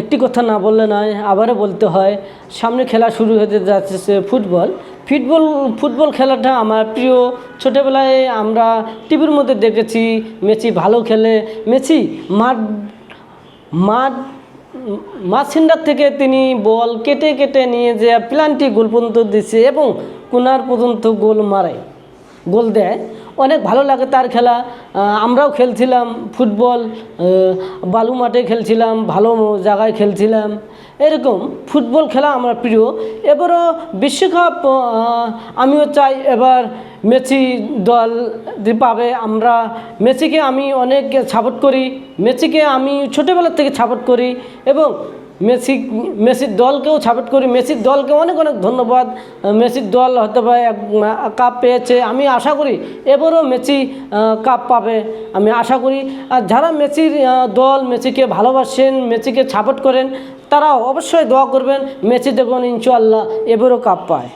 একটি কথা না বললে নয়, আবারও বলতে হয়, সামনে খেলা শুরু হতে যাচ্ছে ফুটবল খেলাটা আমার প্রিয়। ছোটোবেলায় আমরা টিভির মধ্যে দেখেছি মেসি ভালো খেলে। মেসি মাঠ মাঠ মাঠ সেন্টার থেকে তিনি বল কেটে কেটে নিয়ে যে প্লান্টি গোল পর্যন্ত দিচ্ছে এবং কোনার পর্যন্ত গোল দেয়। অনেক ভালো লাগে তার খেলা। আমরাও খেলছিলাম ফুটবল, বালু মাঠে খেলছিলাম, ভালো জায়গায় খেলছিলাম। এরকম ফুটবল খেলা আমার প্রিয়। এবারও বিশ্বকাপ আমিও চাই এবার মেসি দল পাবে। মেসিকে আমি অনেক সাপোর্ট করি, মেসিকে আমি ছোটোবেলা থেকে সাপোর্ট করি এবং মেসির দলকেও সাপোর্ট করি। মেসির দলকে অনেক অনেক ধন্যবাদ। মেসির দল হয়তো বা কাপ পেয়েছে, আমি আশা করি এবারও মেসি কাপ পাবে, আমি আশা করি। আর যারা মেসির দল, মেসিকে ভালোবাসেন, মেসিকে সাপোর্ট করেন, তারাও অবশ্যই দোয়া করবেন মেসি দেখুন ইনশাআল্লাহ এবারও কাপ পায়।